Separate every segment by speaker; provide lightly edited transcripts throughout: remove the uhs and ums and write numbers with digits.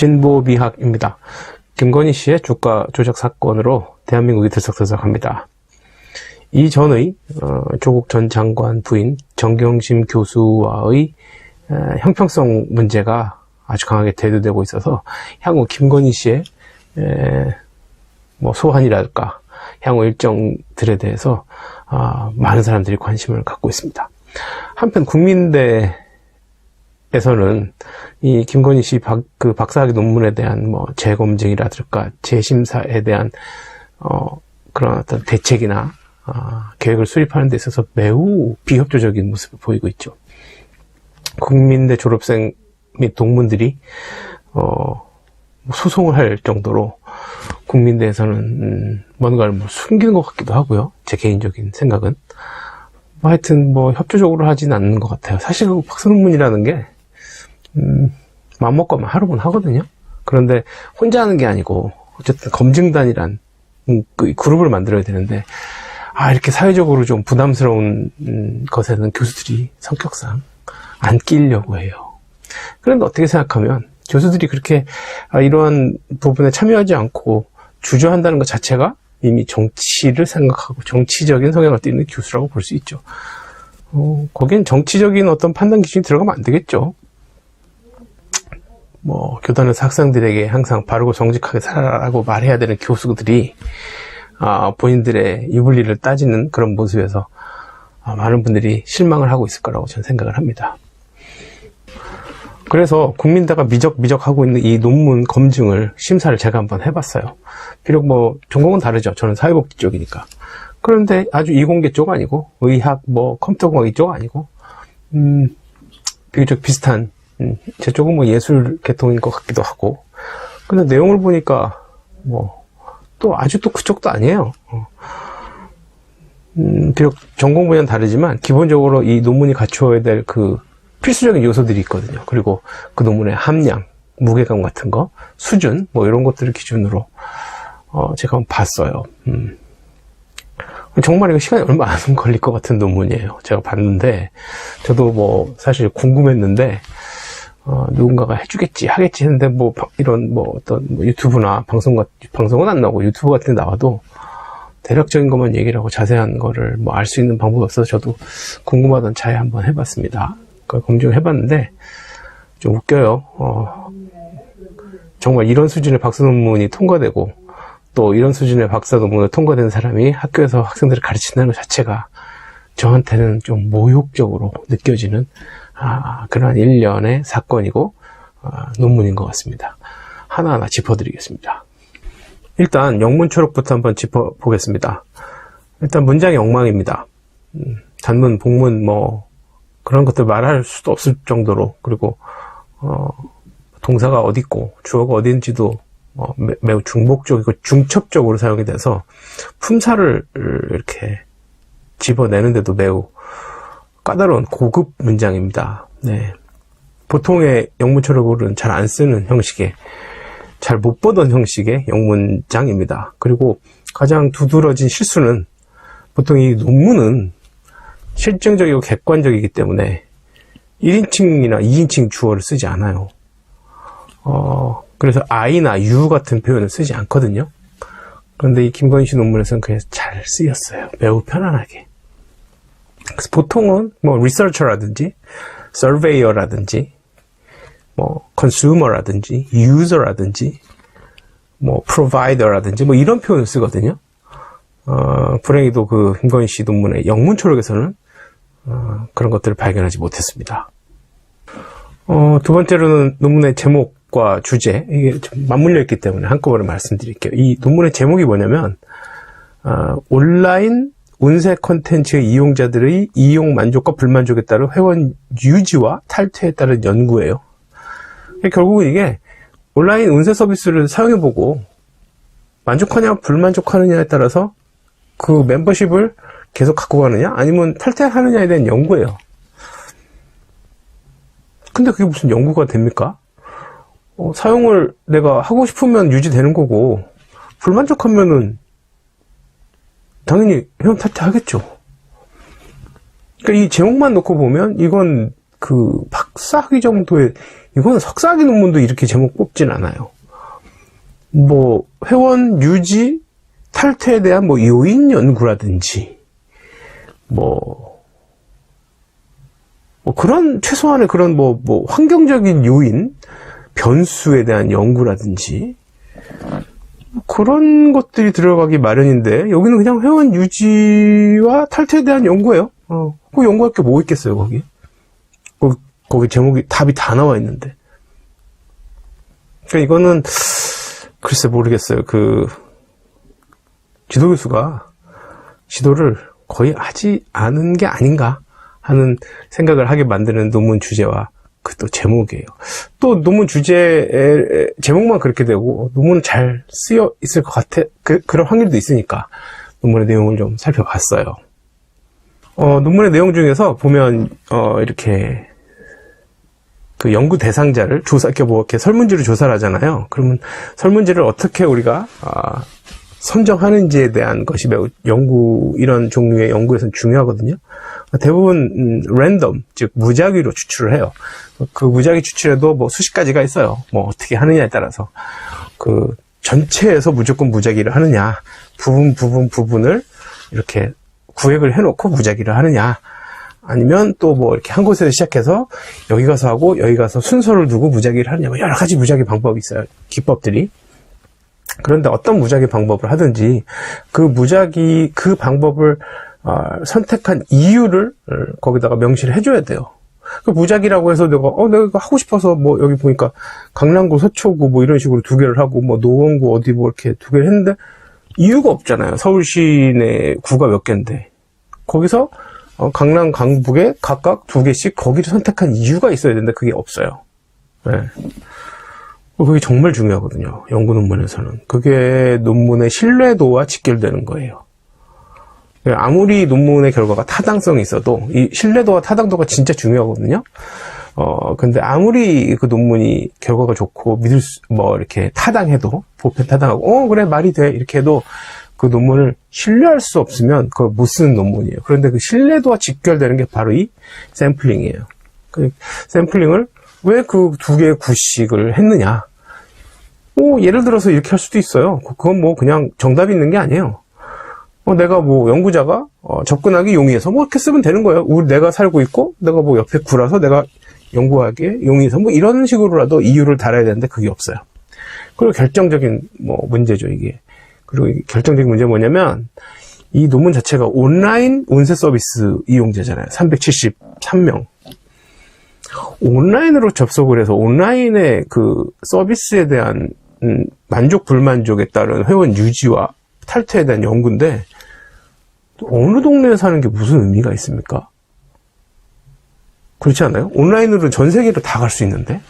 Speaker 1: 진보미학입니다. 김건희 씨의 주가 조작 사건으로 대한민국이 들썩들썩합니다. 이전의 조국 전 장관 부인 정경심 교수와의 형평성 문제가 아주 강하게 대두되고 있어서 향후 김건희 씨의 소환이랄까 향후 일정들에 대해서 많은 사람들이 관심을 갖고 있습니다. 한편 국민대에서는 이 김건희 씨 박사학위 논문에 대한 재검증이라든가 재심사에 대한 그런 어떤 대책이나 계획을 수립하는 데 있어서 매우 비협조적인 모습을 보이고 있죠. 국민대 졸업생 및 동문들이 소송을 할 정도로 국민대에서는 뭔가를 숨기는 것 같기도 하고요. 제 개인적인 생각은 하여튼 협조적으로 하진 않는 것 같아요. 사실 그 박사 논문이라는 게 맘먹고 하면 하루는 하거든요. 그런데 혼자 하는 게 아니고 어쨌든 검증단이란 그룹을 만들어야 되는데 이렇게 사회적으로 좀 부담스러운 것에는 교수들이 성격상 안 끼려고 해요. 그런데 어떻게 생각하면 교수들이 그렇게 이러한 부분에 참여하지 않고 주저한다는 것 자체가 이미 정치를 생각하고 정치적인 성향을 띠는 교수라고 볼 수 있죠. 거긴 정치적인 어떤 판단 기준이 들어가면 안 되겠죠. 교단에서 학생들에게 항상 바르고 정직하게 살아라고 말해야 되는 교수들이 본인들의 유불리를 따지는 그런 모습에서 많은 분들이 실망을 하고 있을 거라고 저는 생각을 합니다. 그래서 국민대가 미적하고 있는 이 논문 검증을 심사를 제가 한번 해봤어요. 비록 전공은 다르죠. 저는 사회복지 쪽이니까. 그런데 아주 이공계 쪽 아니고 의학, 컴퓨터공학 쪽 아니고 비교적 비슷한 제 쪽은 예술 계통인 것 같기도 하고. 근데 내용을 보니까 또 아주 또 그쪽도 아니에요. 비록 전공 분야는 다르지만 기본적으로 이 논문이 갖추어야 될 필수적인 요소들이 있거든요. 그리고 그 논문의 함량, 무게감 같은 거, 수준, 이런 것들을 기준으로 제가 한번 봤어요. 정말 이거 시간이 얼마 안 걸릴 것 같은 논문이에요. 제가 봤는데 저도 사실 궁금했는데 누군가가 해주겠지, 하겠지 했는데 이런 어떤 유튜브나 방송은 안 나오고 유튜브 같은 데 나와도 대략적인 것만 얘기를 하고 자세한 거를 알 수 있는 방법이 없어서 저도 궁금하던 차에 한번 해봤습니다. 검증을 해봤는데 좀 웃겨요. 정말 이런 수준의 박사 논문이 통과되고 또 이런 수준의 박사 논문을 통과된 사람이 학교에서 학생들을 가르친다는 것 자체가 저한테는 좀 모욕적으로 느껴지는 그러한 일련의 사건이고 논문인 것 같습니다. 하나하나 짚어드리겠습니다. 일단 영문 초록부터 한번 짚어보겠습니다. 일단 문장이 엉망입니다. 단문, 복문 그런 것들 말할 수도 없을 정도로, 그리고 동사가 어디 있고 주어가 어디 있는지도 매우 중복적이고 중첩적으로 사용이 돼서 품사를 이렇게 집어내는데도 매우 까다로운 고급 문장입니다. 네. 보통의 영문초록은 잘 안 쓰는 형식의, 잘 못 보던 형식의 영문장입니다. 그리고 가장 두드러진 실수는 보통 이 논문은 실증적이고 객관적이기 때문에 1인칭이나 2인칭 주어를 쓰지 않아요. 그래서 I나 you 같은 표현을 쓰지 않거든요. 그런데 이 김건희 씨 논문에서는 그냥 잘 쓰였어요. 매우 편안하게. 그래서 보통은 researcher라든지 surveyor라든지 consumer라든지 user라든지 provider라든지 이런 표현을 쓰거든요. 불행히도 김건희 씨 논문의 영문 초록에서는 그런 것들을 발견하지 못했습니다. 두 번째로는 논문의 제목과 주제, 이게 좀 맞물려 있기 때문에 한꺼번에 말씀드릴게요. 이 논문의 제목이 뭐냐면 온라인 운세 콘텐츠의 이용자들의 이용 만족과 불만족에 따른 회원 유지와 탈퇴에 따른 연구예요. 결국은 이게 온라인 운세 서비스를 사용해보고 만족하냐 불만족하느냐에 따라서 그 멤버십을 계속 갖고 가느냐 아니면 탈퇴하느냐에 대한 연구예요. 근데 그게 무슨 연구가 됩니까? 사용을 내가 하고 싶으면 유지되는 거고 불만족하면은 당연히 회원 탈퇴하겠죠. 그러니까 이 제목만 놓고 보면 이건 석사학위 정도의, 이거는 석사학위 논문도 이렇게 제목 뽑진 않아요. 뭐 회원 유지 탈퇴에 대한 뭐 요인 연구라든지 뭐 그런 최소한의 그런 뭐 환경적인 요인 변수에 대한 연구라든지 그런 것들이 들어가기 마련인데, 여기는 그냥 회원 유지와 탈퇴에 대한 연구예요. 그 연구할 게 뭐 있겠어요, 거기. 거기 제목이, 답이 다 나와 있는데. 그러니까 이거는, 글쎄 모르겠어요. 지도 교수가 지도를 거의 하지 않은 게 아닌가 하는 생각을 하게 만드는 논문 주제와 그 또 제목이에요. 또 논문 주제 제목만 그렇게 되고 논문은 잘 쓰여 있을 것 같아. 그런 확률도 있으니까 논문의 내용을 좀 살펴봤어요. 논문의 내용 중에서 보면 이렇게 그 연구 대상자를 이렇게 설문지로 조사를 하잖아요. 그러면 설문지를 어떻게 우리가 선정하는지에 대한 것이 매우 이런 종류의 연구에서는 중요하거든요. 대부분 랜덤, 즉 무작위로 추출을 해요. 그 무작위 추출에도 뭐 수십 가지가 있어요. 뭐 어떻게 하느냐에 따라서 그 전체에서 무조건 무작위를 하느냐, 부분을 이렇게 구획을 해놓고 무작위를 하느냐, 아니면 또 뭐 이렇게 한 곳에서 시작해서 여기 가서 하고 여기 가서 순서를 두고 무작위를 하느냐, 뭐 여러 가지 무작위 방법이 있어요. 기법들이. 그런데 어떤 무작위 방법을 하든지 그 방법을 선택한 이유를 거기다가 명시를 해줘야 돼요. 그 무작위라고 해서 내가 하고 싶어서 뭐 여기 보니까 강남구, 서초구 뭐 이런 식으로 두 개를 하고 뭐 노원구 어디 뭐 이렇게 두 개를 했는데 이유가 없잖아요. 서울시 내 구가 몇 개인데 거기서 강남, 강북에 각각 두 개씩 거기를 선택한 이유가 있어야 되는데 그게 없어요. 네. 그게 정말 중요하거든요. 연구 논문에서는. 그게 논문의 신뢰도와 직결되는 거예요. 아무리 논문의 결과가 타당성이 있어도 이 신뢰도와 타당도가 진짜 중요하거든요. 근데 아무리 그 논문이 결과가 좋고 이렇게 타당해도, 보편 타당하고, 그래, 말이 돼. 이렇게 해도 그 논문을 신뢰할 수 없으면 그걸 못 쓰는 논문이에요. 그런데 그 신뢰도와 직결되는 게 바로 이 샘플링이에요. 그 샘플링을 왜 그 두 개의 구식을 했느냐? 예를 들어서 이렇게 할 수도 있어요. 그건 뭐 그냥 정답이 있는 게 아니에요. 내가 뭐 연구자가 접근하기 용이해서 뭐 이렇게 쓰면 되는 거예요. 내가 살고 있고 내가 뭐 옆에 구라서 내가 연구하기에 용이해서 뭐 이런 식으로라도 이유를 달아야 되는데 그게 없어요. 그리고 결정적인 문제죠, 이게. 그리고 결정적인 문제는 뭐냐면 이 논문 자체가 온라인 운세 서비스 이용자잖아요. 373명. 온라인으로 접속을 해서 온라인의 그 서비스에 대한 만족 불만족에 따른 회원 유지와 탈퇴에 대한 연구인데 어느 동네에 사는 게 무슨 의미가 있습니까? 그렇지 않아요? 온라인으로 전 세계로 다 갈 수 있는데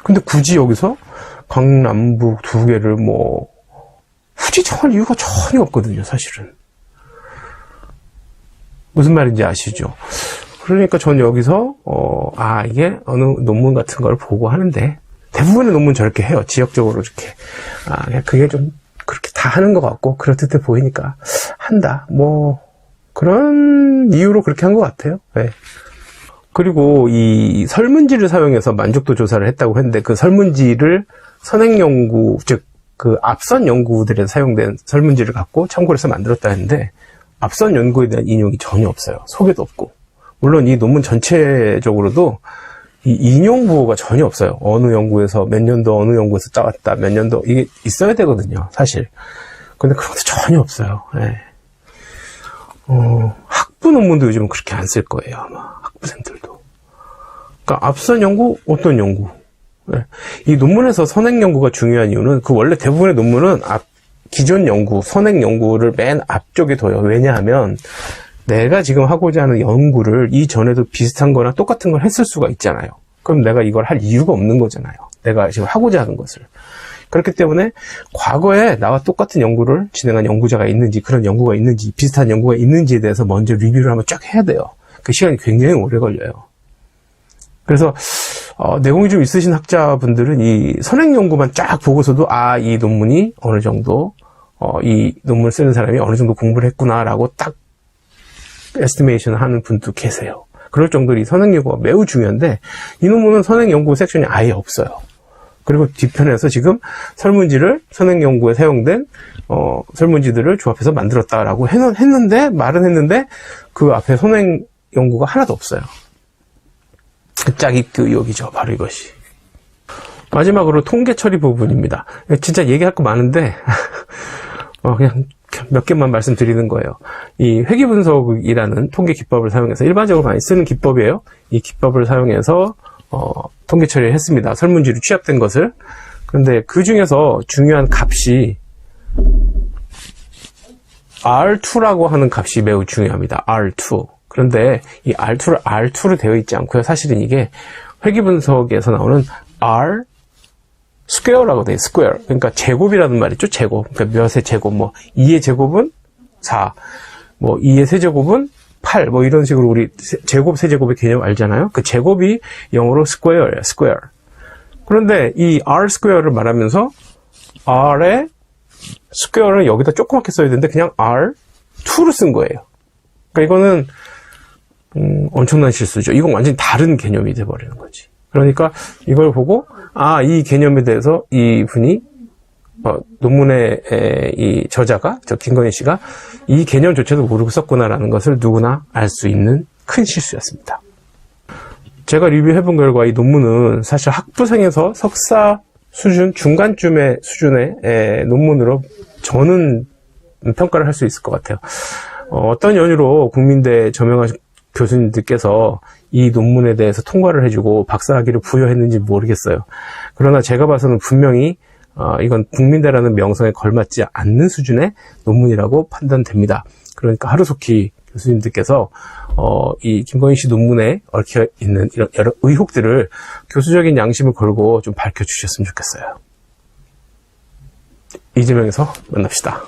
Speaker 1: 근데 굳이 여기서 강남북 두 개를 후지정할 이유가 전혀 없거든요, 사실은. 무슨 말인지 아시죠? 그러니까 전 여기서 이게 어느 논문 같은 걸 보고 하는데 대부분의 논문 저렇게 해요. 지역적으로 이렇게 그게 좀 그렇게 다 하는 것 같고 그럴듯해 보이니까 한다. 그런 이유로 그렇게 한 것 같아요. 네. 그리고 이 설문지를 사용해서 만족도 조사를 했다고 했는데 그 설문지를 선행연구, 즉 그 앞선 연구들에서 사용된 설문지를 갖고 참고를 해서 만들었다 했는데 앞선 연구에 대한 인용이 전혀 없어요. 소개도 없고. 물론 이 논문 전체적으로도 이 인용 부호가 전혀 없어요. 어느 연구에서 몇 년도 어느 연구에서 따왔다, 몇 년도 이게 있어야 되거든요, 사실. 근데 그런 것도 전혀 없어요. 네. 학부 논문도 요즘은 그렇게 안 쓸 거예요, 아마 학부생들도. 그러니까 앞선 연구, 어떤 연구. 네. 이 논문에서 선행 연구가 중요한 이유는 그 원래 대부분의 논문은 기존 연구, 선행 연구를 맨 앞쪽에 둬요. 왜냐하면 내가 지금 하고자 하는 연구를 이전에도 비슷한 거나 똑같은 걸 했을 수가 있잖아요. 그럼 내가 이걸 할 이유가 없는 거잖아요. 내가 지금 하고자 하는 것을. 그렇기 때문에 과거에 나와 똑같은 연구를 진행한 연구자가 있는지, 그런 연구가 있는지, 비슷한 연구가 있는지에 대해서 먼저 리뷰를 한번 쫙 해야 돼요. 그 시간이 굉장히 오래 걸려요. 그래서 내공이 좀 있으신 학자분들은 이 선행 연구만 쫙 보고서도 이 논문이 어느 정도 이 논문을 쓰는 사람이 어느 정도 공부를 했구나라고 딱 에스티메이션 하는 분도 계세요. 그럴 정도로 이 선행연구가 매우 중요한데 이 논문은 선행연구 섹션이 아예 없어요. 그리고 뒤편에서 지금 설문지를 선행연구에 사용된 설문지들을 조합해서 만들었다라고 말은 했는데 그 앞에 선행연구가 하나도 없어요. 짝입 의혹이죠. 바로 이것이. 마지막으로 통계 처리 부분입니다. 진짜 얘기할 거 많은데 그냥 몇 개만 말씀드리는 거예요. 이 회귀분석이라는 통계 기법을 사용해서 일반적으로 많이 쓰는 기법이에요. 이 기법을 사용해서 통계 처리를 했습니다. 설문지로 취합된 것을. 그런데 그 중에서 중요한 값이 R2라고 하는 값이 매우 중요합니다. R2. 그런데 이 R2로 되어 있지 않고요. 사실은 이게 회귀분석에서 나오는 R 스퀘어라고 돼요. 스퀘어. 그러니까 제곱이라는 말이죠. 제곱. 그러니까 몇의 제곱, 2의 제곱은 4, 2의 세제곱은 8, 이런 식으로 우리 제곱, 세제곱의 개념 알잖아요. 그 제곱이 영어로 스퀘어예요. 스퀘어. 그런데 이 R 스퀘어를 말하면서 R의 스퀘어를 여기다 조그맣게 써야 되는데 그냥 R2로 쓴 거예요. 그러니까 이거는 엄청난 실수죠. 이건 완전히 다른 개념이 돼버리는 거지. 그러니까 이걸 보고 이 개념에 대해서 이분이 논문의 이 저자가 김건희 씨가 이 개념조차도 모르고 썼구나라는 것을 누구나 알 수 있는 큰 실수였습니다. 제가 리뷰해본 결과 이 논문은 사실 학부생에서 석사 수준 중간쯤의 수준의 논문으로 저는 평가를 할 수 있을 것 같아요. 어떤 연유로 국민대 저명한 교수님들께서 이 논문에 대해서 통과를 해주고 박사학위를 부여했는지 모르겠어요. 그러나 제가 봐서는 분명히 이건 국민대라는 명성에 걸맞지 않는 수준의 논문이라고 판단됩니다. 그러니까 하루속히 교수님들께서 이 김건희 씨 논문에 얽혀 있는 이런 여러 의혹들을 교수적인 양심을 걸고 좀 밝혀주셨으면 좋겠어요. 이재명에서 만납시다.